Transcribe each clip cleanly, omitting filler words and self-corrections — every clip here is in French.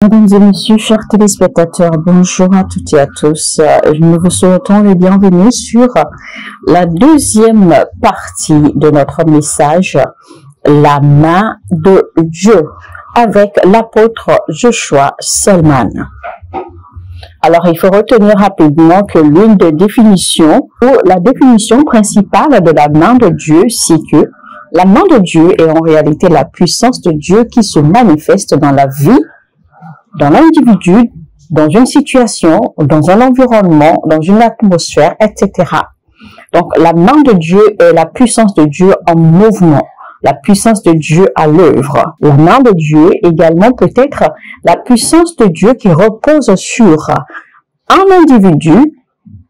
Mesdames et messieurs, chers téléspectateurs, bonjour à toutes et à tous. Nous vous souhaitons le bienvenue sur la deuxième partie de notre message, la main de Dieu, avec l'apôtre Joshua Selman. Alors, il faut retenir rapidement que l'une des définitions, ou la définition principale de la main de Dieu, c'est que la main de Dieu est en réalité la puissance de Dieu qui se manifeste dans la vie, dans l'individu, dans une situation, dans un environnement, dans une atmosphère, etc. Donc, la main de Dieu est la puissance de Dieu en mouvement, la puissance de Dieu à l'œuvre. La main de Dieu également peut être la puissance de Dieu qui repose sur un individu,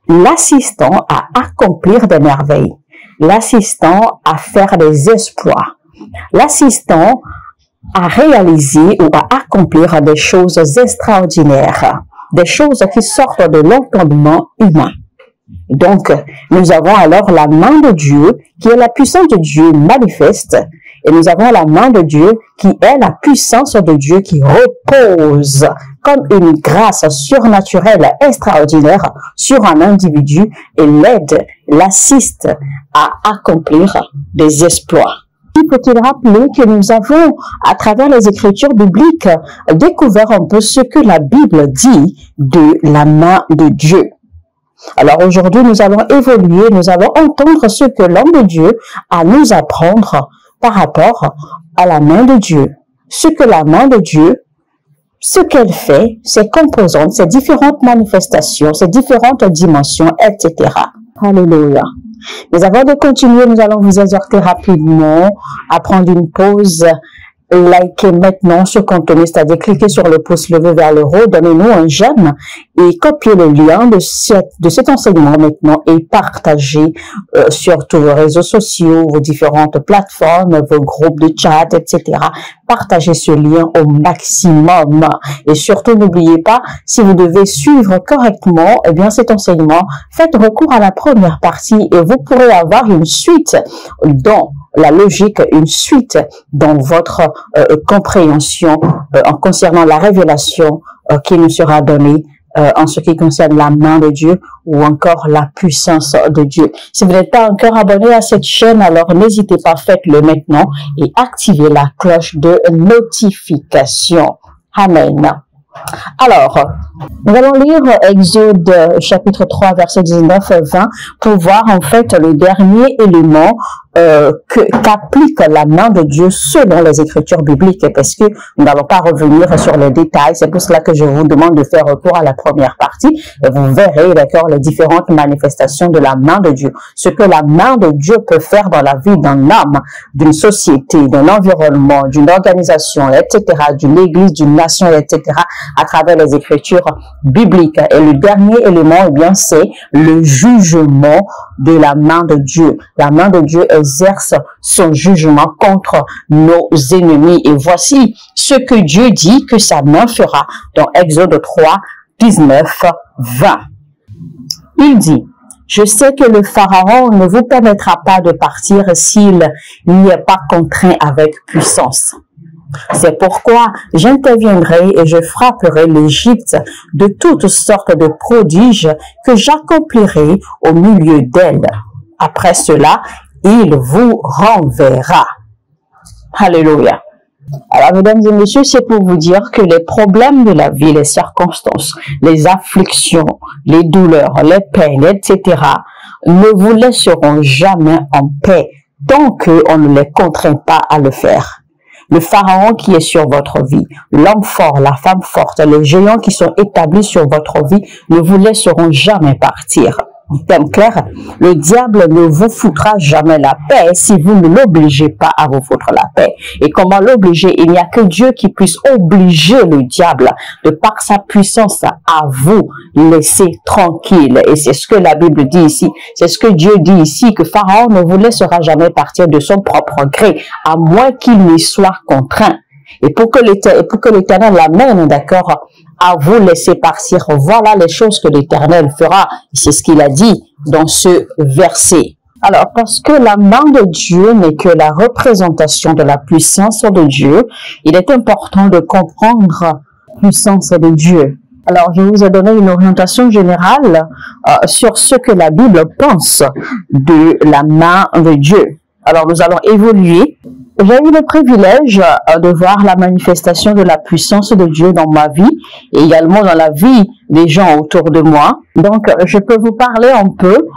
l'assistant à accomplir des merveilles, l'assistant à faire des exploits, l'assistant à réaliser ou à accomplir des choses extraordinaires, des choses qui sortent de l'entendement humain. Donc, nous avons alors la main de Dieu qui est la puissance de Dieu manifeste, et nous avons la main de Dieu qui est la puissance de Dieu qui repose comme une grâce surnaturelle extraordinaire sur un individu et l'aide, l'assiste à accomplir des exploits. Faut-il rappeler que nous avons, à travers les Écritures bibliques, découvert un peu ce que la Bible dit de la main de Dieu. Alors aujourd'hui, nous allons évoluer, nous allons entendre ce que l'homme de Dieu a à nous apprendre par rapport à la main de Dieu. Ce que la main de Dieu, ce qu'elle fait, ses composantes, ses différentes manifestations, ses différentes dimensions, etc. Alléluia. Mais avant de continuer, nous allons vous exhorter rapidement à prendre une pause, likez maintenant ce contenu, c'est-à-dire cliquez sur le pouce levé vers le haut, donnez-nous un j'aime et copiez le lien de cet enseignement maintenant et partagez sur tous vos réseaux sociaux, vos différentes plateformes, vos groupes de chat, etc. Partagez ce lien au maximum. Et surtout, n'oubliez pas, si vous devez suivre correctement, eh bien, cet enseignement, faites recours à la première partie et vous pourrez avoir une suite dans la logique, une suite dans votre compréhension en concernant la révélation qui nous sera donnée en ce qui concerne la main de Dieu ou encore la puissance de Dieu. Si vous n'êtes pas encore abonné à cette chaîne, alors n'hésitez pas, faites-le maintenant et activez la cloche de notification. Amen. Alors, nous allons lire Exode chapitre 3, verset 19-20 pour voir en fait le dernier élément qu'applique la main de Dieu selon les Écritures bibliques, parce que nous n'allons pas revenir sur les détails. C'est pour cela que je vous demande de faire recours à la première partie et vous verrez, d'accord, les différentes manifestations de la main de Dieu. Ce que la main de Dieu peut faire dans la vie d'un homme, d'une société, d'un environnement, d'une organisation, etc., d'une église, d'une nation, etc., à travers les Écritures bibliques. Et le dernier élément, eh bien, c'est le jugement de la main de Dieu. La main de Dieu exerce son jugement contre nos ennemis. Et voici ce que Dieu dit que sa main fera dans Exode 3, 19, 20. Il dit: je sais que le Pharaon ne vous permettra pas de partir s'il n'y est pas contraint avec puissance. C'est pourquoi j'interviendrai et je frapperai l'Égypte de toutes sortes de prodiges que j'accomplirai au milieu d'elle. Après cela, il vous renverra. Alléluia. Alors, mesdames et messieurs, c'est pour vous dire que les problèmes de la vie, les circonstances, les afflictions, les douleurs, les peines, etc., ne vous laisseront jamais en paix tant qu'on ne les contraint pas à le faire. Le Pharaon qui est sur votre vie, l'homme fort, la femme forte, les géants qui sont établis sur votre vie ne vous laisseront jamais partir. En termes clairs, le diable ne vous foutra jamais la paix si vous ne l'obligez pas à vous foutre la paix. Et comment l'obliger? Il n'y a que Dieu qui puisse obliger le diable de par sa puissance à vous laisser tranquille. Et c'est ce que la Bible dit ici. C'est ce que Dieu dit ici, que Pharaon ne vous laissera jamais partir de son propre gré, à moins qu'il n'y soit contraint. Et pour que l'Éternel l'amène, d'accord, à vous laisser partir, voilà les choses que l'Éternel fera. C'est ce qu'il a dit dans ce verset. Alors, parce que la main de Dieu n'est que la représentation de la puissance de Dieu, il est important de comprendre puissance de Dieu. Alors, je vous ai donné une orientation générale sur ce que la Bible pense de la main de Dieu. Alors, nous allons évoluer. J'ai eu le privilège de voir la manifestation de la puissance de Dieu dans ma vie et également dans la vie des gens autour de moi. Donc, je peux vous parler un peu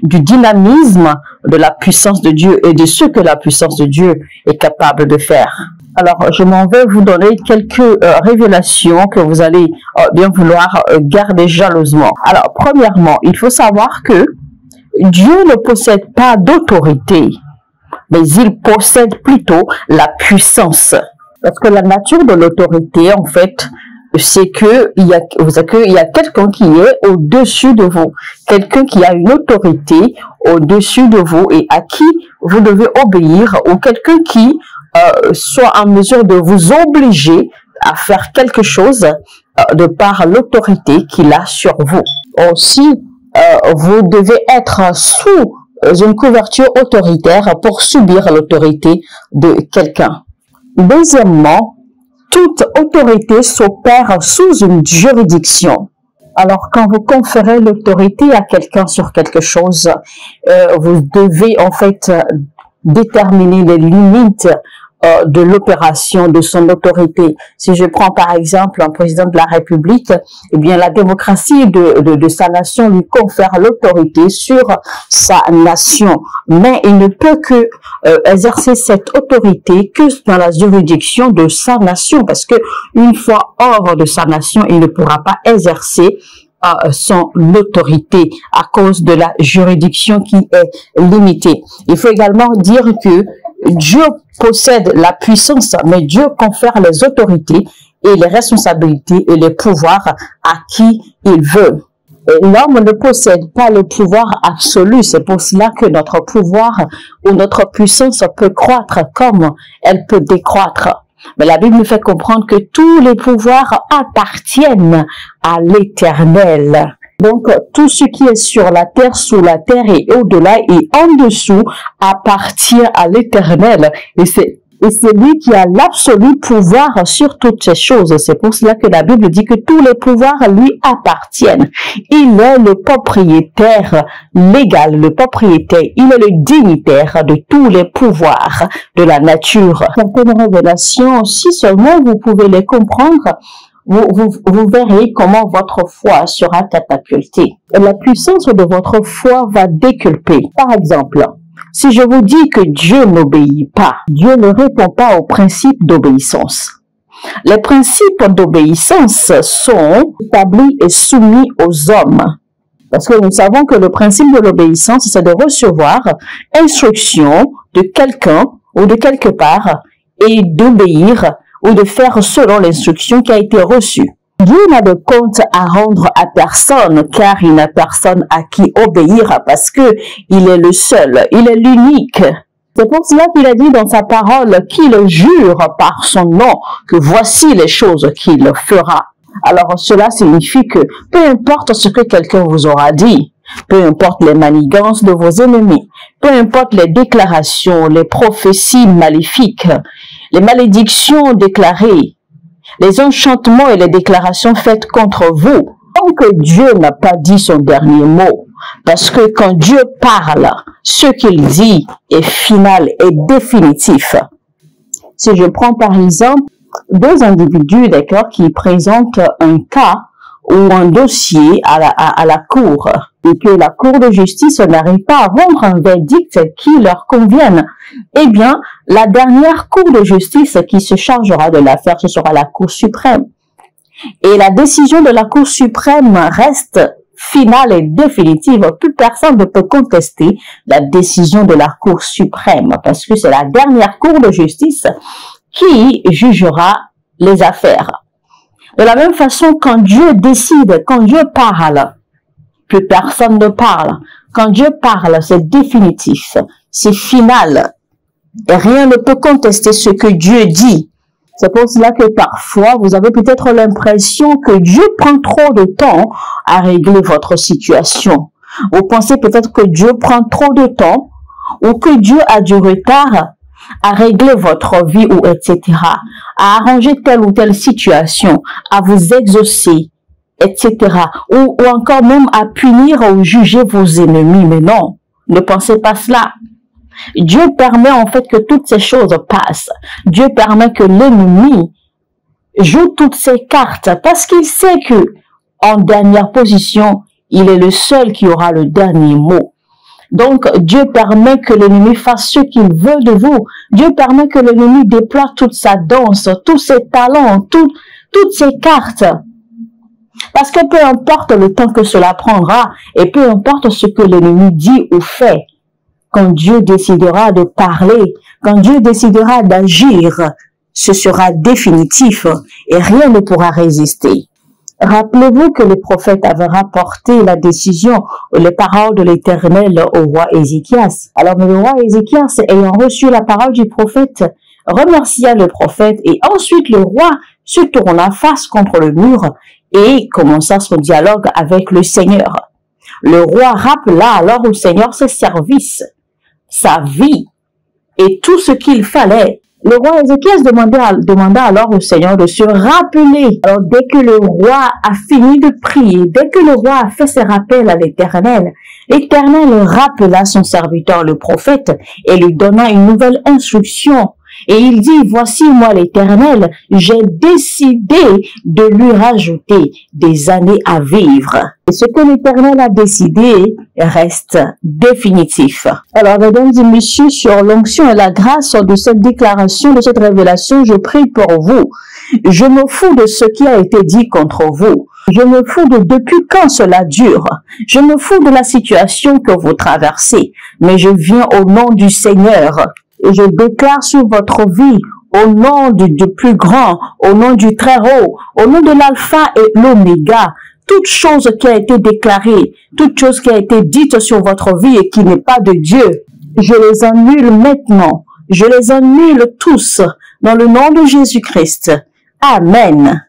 du dynamisme de la puissance de Dieu et de ce que la puissance de Dieu est capable de faire. Alors, je m'en vais vous donner quelques révélations que vous allez bien vouloir garder jalousement. Alors, premièrement, il faut savoir que Dieu ne possède pas d'autorité, mais il possède plutôt la puissance. Parce que la nature de l'autorité, en fait, c'est qu'il y a quelqu'un qui est au-dessus de vous, quelqu'un qui a une autorité au-dessus de vous et à qui vous devez obéir, ou quelqu'un qui soit en mesure de vous obliger à faire quelque chose de par l'autorité qu'il a sur vous. Aussi, vous devez être sous une couverture autoritaire pour subir l'autorité de quelqu'un. Deuxièmement, toute autorité s'opère sous une juridiction. Alors, quand vous conférez l'autorité à quelqu'un sur quelque chose, vous devez en fait déterminer les limites de l'opération de son autorité. Si je prends par exemple un président de la République, eh bien la démocratie de sa nation lui confère l'autorité sur sa nation, mais il ne peut que exercer cette autorité que dans la juridiction de sa nation, parce que une fois hors de sa nation, il ne pourra pas exercer son autorité à cause de la juridiction qui est limitée. Il faut également dire que Dieu possède la puissance, mais Dieu confère les autorités et les responsabilités et les pouvoirs à qui il veut. L'homme ne possède pas le pouvoir absolu, c'est pour cela que notre pouvoir ou notre puissance peut croître comme elle peut décroître. Mais la Bible nous fait comprendre que tous les pouvoirs appartiennent à l'Éternel. Donc, tout ce qui est sur la terre, sous la terre et au-delà et en dessous appartient à l'Éternel. Et c'est lui qui a l'absolu pouvoir sur toutes ces choses. C'est pour cela que la Bible dit que tous les pouvoirs lui appartiennent. Il est le propriétaire légal, le propriétaire. Il est le dignitaire de tous les pouvoirs de la nature. Certaines révélations, si seulement vous pouvez les comprendre, vous verrez comment votre foi sera catapultée. La puissance de votre foi va déculper. Par exemple, si je vous dis que Dieu n'obéit pas, Dieu ne répond pas aux principes d'obéissance. Les principes d'obéissance sont établis et soumis aux hommes. Parce que nous savons que le principe de l'obéissance, c'est de recevoir instruction de quelqu'un ou de quelque part et d'obéir ou de faire selon l'instruction qui a été reçue. Dieu n'a de compte à rendre à personne, car il n'a personne à qui obéir, parce que il est le seul, il est l'unique. C'est pour cela qu'il a dit dans sa parole qu'il jure par son nom que voici les choses qu'il fera. Alors cela signifie que peu importe ce que quelqu'un vous aura dit, peu importe les manigances de vos ennemis, peu importe les déclarations, les prophéties maléfiques, les malédictions déclarées, les enchantements et les déclarations faites contre vous, tant que Dieu n'a pas dit son dernier mot. Parce que quand Dieu parle, ce qu'il dit est final et définitif. Si je prends par exemple deux individus, d'accord, qui présentent un cas ou un dossier à la cour, et que la cour de justice n'arrive pas à rendre un verdict qui leur convienne, eh bien, la dernière cour de justice qui se chargera de l'affaire, ce sera la Cour suprême. Et la décision de la Cour suprême reste finale et définitive. Plus personne ne peut contester la décision de la Cour suprême, parce que c'est la dernière cour de justice qui jugera les affaires. De la même façon, quand Dieu décide, quand Dieu parle, plus personne ne parle. Quand Dieu parle, c'est définitif, c'est final. Et rien ne peut contester ce que Dieu dit. C'est pour cela que parfois, vous avez peut-être l'impression que Dieu prend trop de temps à régler votre situation. Vous pensez peut-être que Dieu prend trop de temps ou que Dieu a du retard. à régler votre vie ou etc., à arranger telle ou telle situation, à vous exaucer, etc., ou encore même à punir ou juger vos ennemis. Mais non, ne pensez pas cela. Dieu permet en fait que toutes ces choses passent. Dieu permet que l'ennemi joue toutes ses cartes parce qu'il sait que en dernière position, il est le seul qui aura le dernier mot. Donc, Dieu permet que l'ennemi fasse ce qu'il veut de vous. Dieu permet que l'ennemi déploie toute sa danse, tous ses talents, toutes ses cartes. Parce que peu importe le temps que cela prendra et peu importe ce que l'ennemi dit ou fait, quand Dieu décidera de parler, quand Dieu décidera d'agir, ce sera définitif et rien ne pourra résister. Rappelez-vous que les prophètes avaient rapporté la décision, les paroles de l'Éternel au roi Ézéchias. Alors le roi Ézéchias, ayant reçu la parole du prophète, remercia le prophète et ensuite le roi se tourna face contre le mur et commença son dialogue avec le Seigneur. Le roi rappela alors au Seigneur ses services, sa vie et tout ce qu'il fallait. Le roi Ézéchias demanda alors au Seigneur de se rappeler. Alors dès que le roi a fini de prier, dès que le roi a fait ses rappels à l'Éternel, l'Éternel rappela son serviteur le prophète et lui donna une nouvelle instruction. Et il dit, voici moi l'Éternel, j'ai décidé de lui rajouter des années à vivre. Et ce que l'Éternel a décidé reste définitif. Alors, mesdames et messieurs, sur l'onction et la grâce de cette déclaration, de cette révélation, je prie pour vous. Je me fous de ce qui a été dit contre vous. Je me fous de depuis quand cela dure. Je me fous de la situation que vous traversez. Mais je viens au nom du Seigneur. Et je déclare sur votre vie, au nom du plus grand, au nom du très haut, au nom de l'alpha et l'oméga, toute chose qui a été déclarée, toute chose qui a été dite sur votre vie et qui n'est pas de Dieu, je les annule maintenant. Je les annule tous dans le nom de Jésus-Christ. Amen.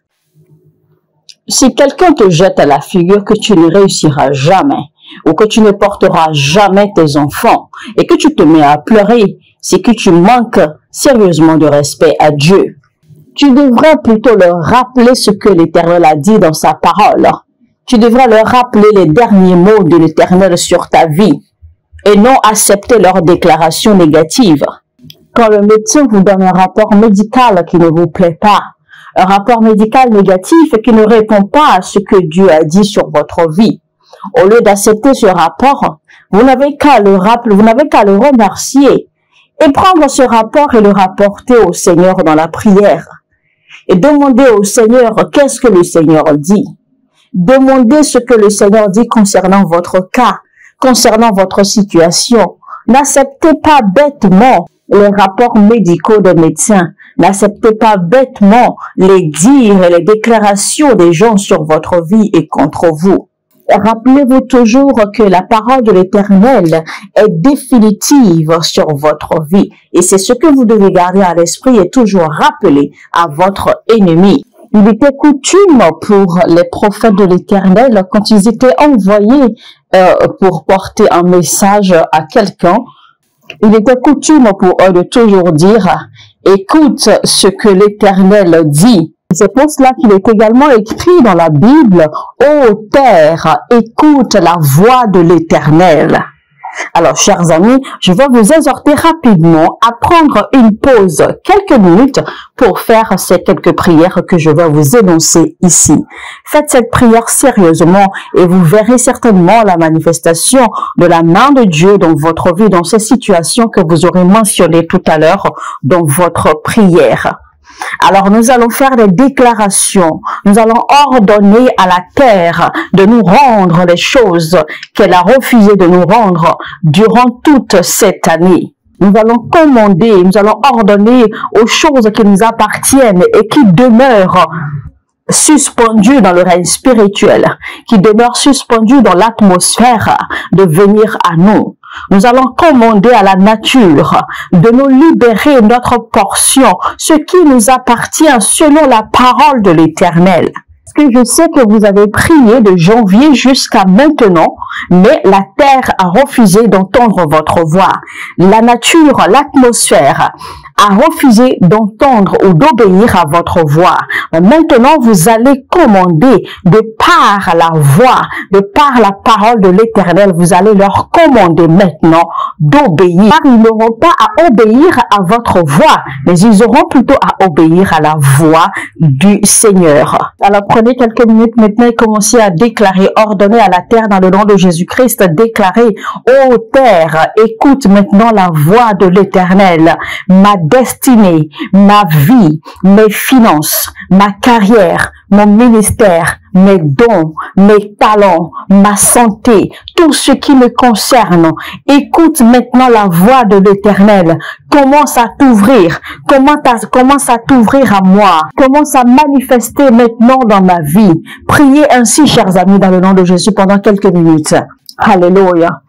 Si quelqu'un te jette à la figure que tu ne réussiras jamais, ou que tu ne porteras jamais tes enfants, et que tu te mets à pleurer, c'est que tu manques sérieusement de respect à Dieu. Tu devrais plutôt leur rappeler ce que l'Éternel a dit dans sa parole. Tu devrais leur rappeler les derniers mots de l'Éternel sur ta vie et non accepter leurs déclarations négatives. Quand le médecin vous donne un rapport médical qui ne vous plaît pas, un rapport médical négatif qui ne répond pas à ce que Dieu a dit sur votre vie, au lieu d'accepter ce rapport, vous n'avez qu'à le rappeler, vous n'avez qu'à le remercier et prendre ce rapport et le rapporter au Seigneur dans la prière. Et demander au Seigneur qu'est-ce que le Seigneur dit. Demandez ce que le Seigneur dit concernant votre cas, concernant votre situation. N'acceptez pas bêtement les rapports médicaux des médecins. N'acceptez pas bêtement les dires et les déclarations des gens sur votre vie et contre vous. Rappelez-vous toujours que la parole de l'Éternel est définitive sur votre vie. Et c'est ce que vous devez garder à l'esprit et toujours rappeler à votre ennemi. Il était coutume pour les prophètes de l'Éternel, quand ils étaient envoyés pour porter un message à quelqu'un, il était coutume pour eux de toujours dire « Écoute ce que l'Éternel dit ». C'est pour cela qu'il est également écrit dans la Bible « Ô terre, écoute la voix de l'Éternel ». Alors, chers amis, je vais vous exhorter rapidement à prendre une pause, quelques minutes, pour faire ces quelques prières que je vais vous énoncer ici. Faites cette prière sérieusement et vous verrez certainement la manifestation de la main de Dieu dans votre vie, dans ces situations que vous aurez mentionnées tout à l'heure dans votre prière. Alors, nous allons faire des déclarations. Nous allons ordonner à la terre de nous rendre les choses qu'elle a refusé de nous rendre durant toute cette année. Nous allons commander, nous allons ordonner aux choses qui nous appartiennent et qui demeurent suspendues dans le règne spirituel, qui demeurent suspendues dans l'atmosphère de venir à nous. Nous allons commander à la nature de nous libérer notre portion, ce qui nous appartient selon la parole de l'Éternel. que je sais que vous avez prié de janvier jusqu'à maintenant, mais la terre a refusé d'entendre votre voix. La nature, l'atmosphère a refusé d'entendre ou d'obéir à votre voix. Maintenant, vous allez commander de par la voix, de par la parole de l'Éternel, vous allez leur commander maintenant d'obéir. Car ils n'auront pas à obéir à votre voix, mais ils auront plutôt à obéir à la voix du Seigneur. Alors prenez quelques minutes maintenant et commencez à déclarer, ordonner à la terre dans le nom de Jésus-Christ, déclarer, ô terre, écoute maintenant la voix de l'Éternel. Ma destinée, ma vie, mes finances, ma carrière, mon ministère, mes dons, mes talents, ma santé, tout ce qui me concerne. Écoute maintenant la voix de l'Éternel. Commence à t'ouvrir. Commence à t'ouvrir à moi. Commence à manifester maintenant dans ma vie. Priez ainsi, chers amis, dans le nom de Jésus pendant quelques minutes. Alléluia.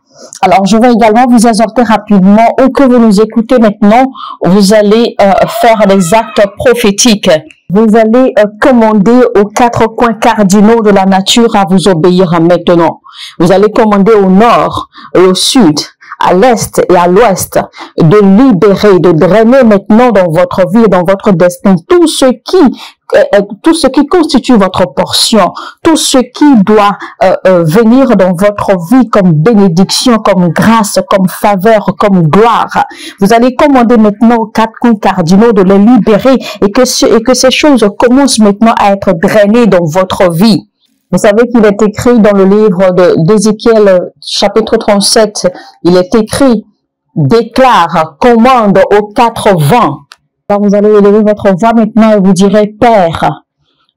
Alors, je vais également vous exhorter rapidement, ou que vous nous écoutez maintenant, vous allez faire des actes prophétiques. Vous allez commander aux 4 coins cardinaux de la nature à vous obéir maintenant. Vous allez commander au nord, au sud, à l'est et à l'ouest, de libérer, de drainer maintenant dans votre vie, dans votre destin, tout ce qui constitue votre portion, tout ce qui doit venir dans votre vie comme bénédiction, comme grâce, comme faveur, comme gloire. Vous allez commander maintenant aux 4 coins cardinaux de les libérer et que ces choses commencent maintenant à être drainées dans votre vie. Vous savez qu'il est écrit dans le livre d'Ézéchiel, chapitre 37, il est écrit, déclare, commande aux 4 vents. Alors vous allez élever votre voix maintenant et vous direz, Père,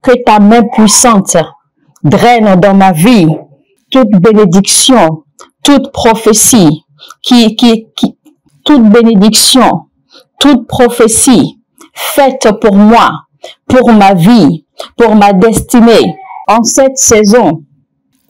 que ta main puissante draine dans ma vie toute bénédiction, toute prophétie, toute bénédiction, toute prophétie faite pour moi, pour ma vie, pour ma destinée, en cette saison,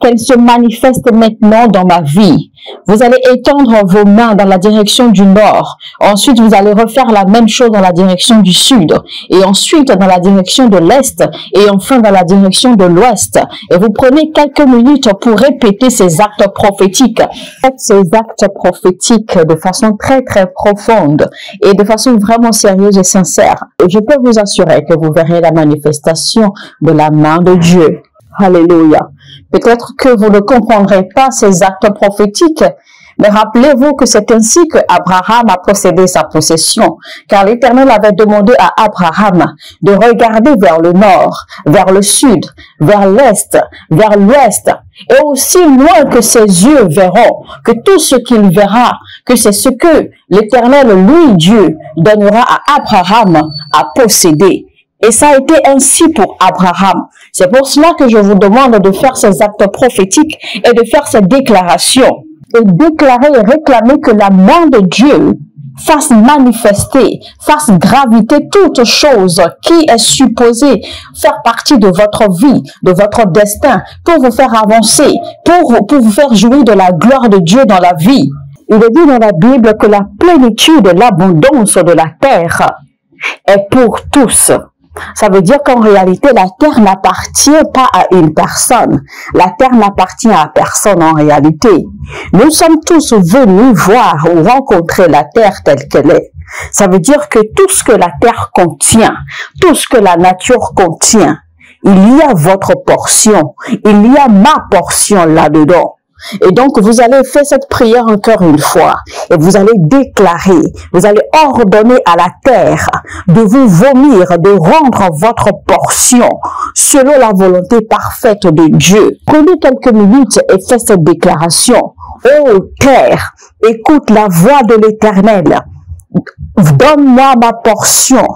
qu'elle se manifeste maintenant dans ma vie. Vous allez étendre vos mains dans la direction du nord. Ensuite, vous allez refaire la même chose dans la direction du sud. Et ensuite, dans la direction de l'est. Et enfin, dans la direction de l'ouest. Et vous prenez quelques minutes pour répéter ces actes prophétiques. Faites ces actes prophétiques de façon très, très profonde. Et de façon vraiment sérieuse et sincère. Et je peux vous assurer que vous verrez la manifestation de la main de Dieu. Alléluia. Peut-être que vous ne comprendrez pas ces actes prophétiques, mais rappelez-vous que c'est ainsi que Abraham a possédé sa possession, car l'Éternel avait demandé à Abraham de regarder vers le nord, vers le sud, vers l'est, vers l'ouest, et aussi loin que ses yeux verront, que tout ce qu'il verra, que c'est ce que l'Éternel, lui, Dieu, donnera à Abraham à posséder. Et ça a été ainsi pour Abraham. C'est pour cela que je vous demande de faire ces actes prophétiques et de faire ces déclarations. Et déclarer et réclamer que la main de Dieu fasse manifester, fasse graviter toute chose qui est supposée faire partie de votre vie, de votre destin, pour vous faire avancer, pour vous faire jouir de la gloire de Dieu dans la vie. Il est dit dans la Bible que la plénitude, l'abondance de la terre est pour tous. Ça veut dire qu'en réalité, la terre n'appartient pas à une personne. La terre n'appartient à personne en réalité. Nous sommes tous venus voir ou rencontrer la terre telle qu'elle est. Ça veut dire que tout ce que la terre contient, tout ce que la nature contient, il y a votre portion, il y a ma portion là-dedans. Et donc, vous allez faire cette prière encore une fois et vous allez déclarer, vous allez ordonner à la terre de vous vomir, de rendre votre portion selon la volonté parfaite de Dieu. Prenez quelques minutes et faites cette déclaration. Ô terre, écoute la voix de l'Éternel. Donne-moi ma portion.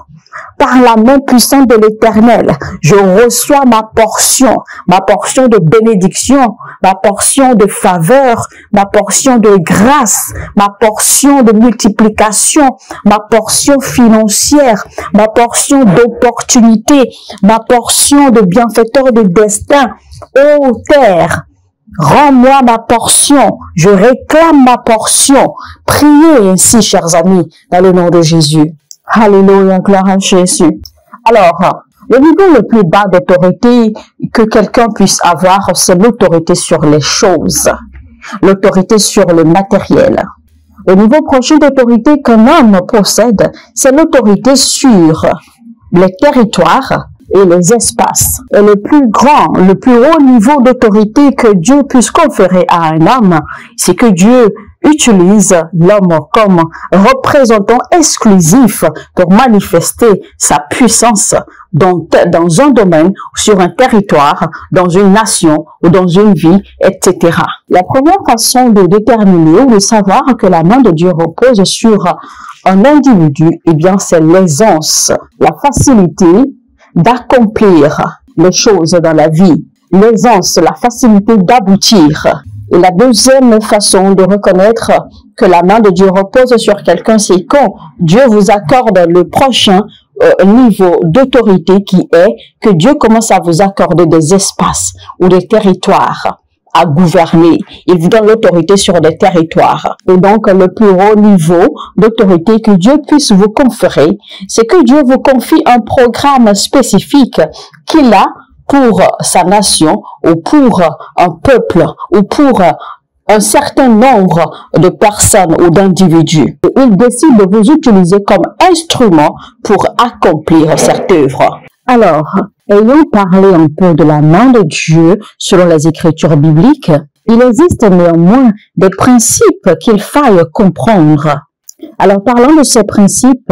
Par la main puissante de l'Éternel, je reçois ma portion de bénédiction, ma portion de faveur, ma portion de grâce, ma portion de multiplication, ma portion financière, ma portion d'opportunité, ma portion de bienfaiteur de destin. Ô terre, rends-moi ma portion, je réclame ma portion. Priez ainsi, chers amis, dans le nom de Jésus. Alléluia, gloire à Jésus. Alors, Le niveau le plus bas d'autorité que quelqu'un puisse avoir, c'est l'autorité sur les choses, l'autorité sur le matériel. Le niveau prochain d'autorité qu'un homme possède, c'est l'autorité sur les territoires et les espaces. Et le plus grand, le plus haut niveau d'autorité que Dieu puisse conférer à un homme, c'est que Dieu utilise l'homme comme représentant exclusif pour manifester sa puissance dans un domaine, sur un territoire, dans une nation ou dans une vie, etc. La première façon de déterminer ou de savoir que la main de Dieu repose sur un individu, eh bien, c'est l'aisance, la facilité d'accomplir les choses dans la vie, l'aisance, la facilité d'aboutir. Et la deuxième façon de reconnaître que la main de Dieu repose sur quelqu'un, c'est quand Dieu vous accorde le prochain niveau d'autorité qui est que Dieu commence à vous accorder des espaces ou des territoires à gouverner. Il vous donne l'autorité sur des territoires. Et donc, le plus haut niveau d'autorité que Dieu puisse vous conférer, c'est que Dieu vous confie un programme spécifique qu'il a pour sa nation ou pour un peuple ou pour un certain nombre de personnes ou d'individus. Il décide de vous utiliser comme instrument pour accomplir cette œuvre. Alors, ayant parlé un peu de la main de Dieu selon les Écritures bibliques, il existe néanmoins des principes qu'il faille comprendre. Alors, parlant de ces principes,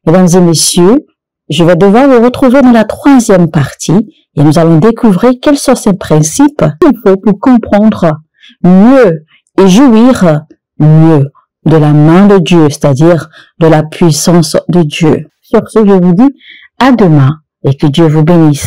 mesdames et messieurs, je vais devoir vous retrouver dans la troisième partie et nous allons découvrir quels sont ces principes qu'il faut pour comprendre mieux et jouir mieux de la main de Dieu, c'est-à-dire de la puissance de Dieu. Sur ce, je vous dis à demain et que Dieu vous bénisse.